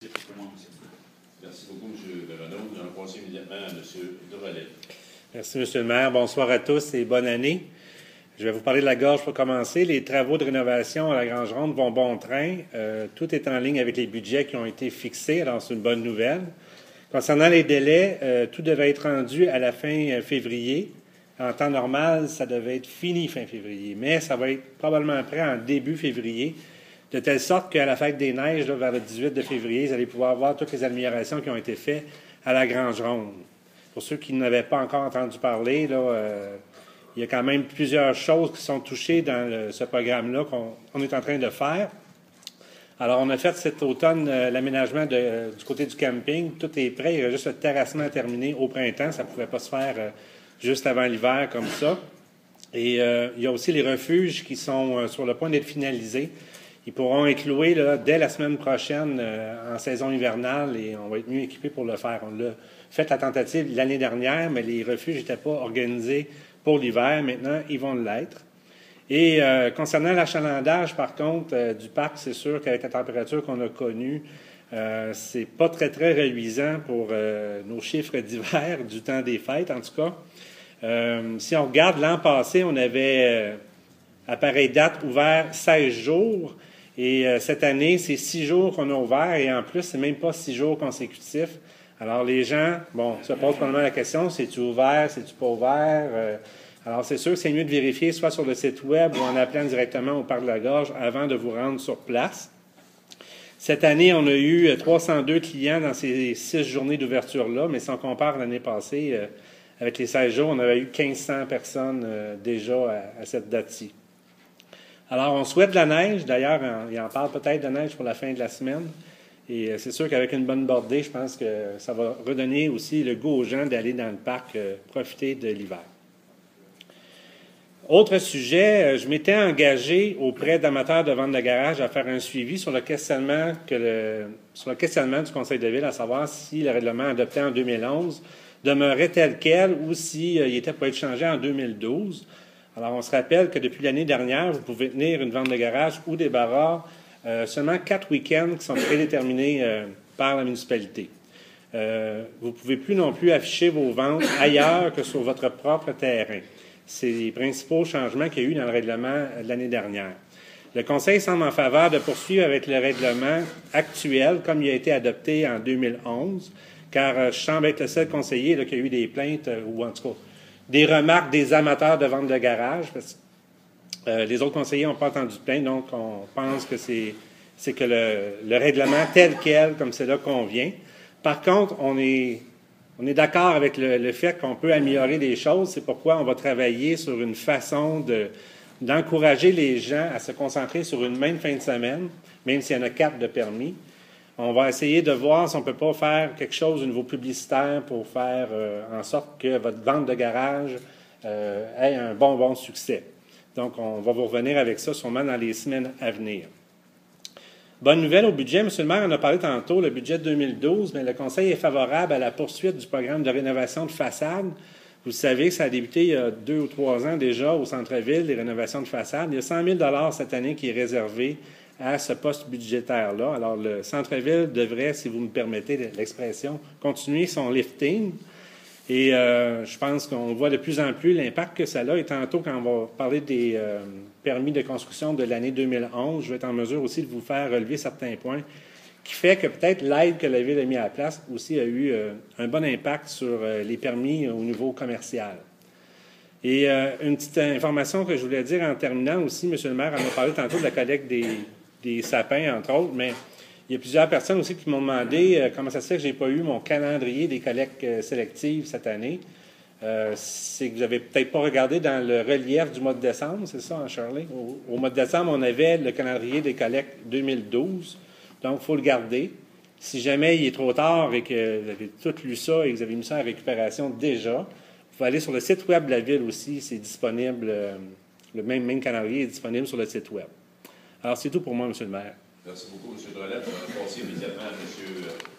Merci beaucoup, M. Renaud. Nous allons passer immédiatement à M. Drolet. Merci, M. le maire. Bonsoir à tous et bonne année. Je vais vous parler de la gorge pour commencer. Les travaux de rénovation à la Grange Ronde vont bon train. Tout est en ligne avec les budgets qui ont été fixés, alors c'est une bonne nouvelle. Concernant les délais, tout devait être rendu à la fin février. En temps normal, ça devait être fini fin février, mais ça va être probablement prêt en début février, de telle sorte qu'à la fête des neiges, là, vers le 18 de février, vous allez pouvoir voir toutes les améliorations qui ont été faites à la Grange Ronde. Pour ceux qui n'avaient pas encore entendu parler, il y a quand même plusieurs choses qui sont touchées dans ce programme-là qu'on est en train de faire. Alors, on a fait cet automne l'aménagement du côté du camping. Tout est prêt. Il y a juste le terrassement à terminer au printemps. Ça ne pouvait pas se faire juste avant l'hiver comme ça. Et il y a aussi les refuges qui sont sur le point d'être finalisés. Ils pourront être loués dès la semaine prochaine en saison hivernale et on va être mieux équipés pour le faire. On l'a fait la tentative l'année dernière, mais les refuges n'étaient pas organisés pour l'hiver. Maintenant, ils vont l'être. Et concernant l'achalandage, par contre, du parc, c'est sûr qu'avec la température qu'on a connue, c'est pas très, très reluisant pour nos chiffres d'hiver, du temps des fêtes, en tout cas. Si on regarde l'an passé, on avait, à pareille date, ouvert 16 jours. Et cette année, c'est 6 jours qu'on a ouvert. Et en plus, c'est même pas 6 jours consécutifs. Alors, les gens, se posent probablement la question, c'est-tu ouvert, c'est-tu pas ouvert? Alors, c'est sûr que c'est mieux de vérifier soit sur le site web ou en appelant directement au Parc de la Gorge avant de vous rendre sur place. Cette année, on a eu 302 clients dans ces 6 journées d'ouverture-là, mais si on compare l'année passée, avec les 16 jours, on avait eu 1500 personnes déjà à cette date-ci. Alors, on souhaite de la neige. D'ailleurs, il en parle peut-être de neige pour la fin de la semaine. Et c'est sûr qu'avec une bonne bordée, je pense que ça va redonner aussi le goût aux gens d'aller dans le parc profiter de l'hiver. Autre sujet, je m'étais engagé auprès d'amateurs de vente de garage à faire un suivi sur le questionnement du Conseil de ville, à savoir si le règlement adopté en 2011 demeurait tel quel ou s'il était pour être changé en 2012. Alors, on se rappelle que depuis l'année dernière, vous pouvez tenir une vente de garage ou des barrages seulement 4 week-ends qui sont prédéterminés par la municipalité. Vous ne pouvez plus non plus afficher vos ventes ailleurs que sur votre propre terrain. C'est les principaux changements qu'il y a eu dans le règlement de l'année dernière. Le Conseil semble en faveur de poursuivre avec le règlement actuel, comme il a été adopté en 2011, car je semble être le seul conseiller qui a eu des plaintes, ou en tout cas des remarques des amateurs de vente de garage, parce que les autres conseillers n'ont pas entendu de plainte, donc on pense que c'est que le règlement tel quel, comme c'est là, convient. Par contre, on est d'accord avec le fait qu'on peut améliorer des choses. C'est pourquoi on va travailler sur une façon d'encourager les gens à se concentrer sur une même fin de semaine, même s'il y en a 4 de permis. On va essayer de voir si on ne peut pas faire quelque chose au niveau publicitaire pour faire en sorte que votre vente de garage ait un bon succès. Donc, on va vous revenir avec ça sûrement dans les semaines à venir. Bonne nouvelle au budget. M. le maire en a parlé tantôt, le budget de 2012, mais le Conseil est favorable à la poursuite du programme de rénovation de façade. Vous savez que ça a débuté il y a 2 ou 3 ans déjà au centre-ville, les rénovations de façade. Il y a 100 000 cette année qui est réservé à ce poste budgétaire-là. Alors, le centre-ville devrait, si vous me permettez l'expression, continuer son lifting. Et je pense qu'on voit de plus en plus l'impact que ça a. Et tantôt, quand on va parler des permis de construction de l'année 2011, je vais être en mesure aussi de vous faire relever certains points qui fait que peut-être l'aide que la Ville a mis à la place aussi a eu un bon impact sur les permis au niveau commercial. Et une petite information que je voulais dire en terminant aussi, M. le maire en a parlé tantôt de la collecte des sapins, entre autres, mais il y a plusieurs personnes aussi qui m'ont demandé comment ça se fait que je n'ai pas eu mon calendrier des collectes sélectives cette année. C'est que vous n'avez peut-être pas regardé dans le relief du mois de décembre, c'est ça, hein, Shirley? Au mois de décembre, on avait le calendrier des collectes 2012, donc il faut le garder. Si jamais il est trop tard et que vous avez tout lu ça et que vous avez mis ça en récupération déjà, vous pouvez aller sur le site web de la Ville aussi, c'est disponible, le même calendrier est disponible sur le site web. Alors, c'est tout pour moi, M. le maire. Merci beaucoup, M. Drolet. On va passer immédiatement à M.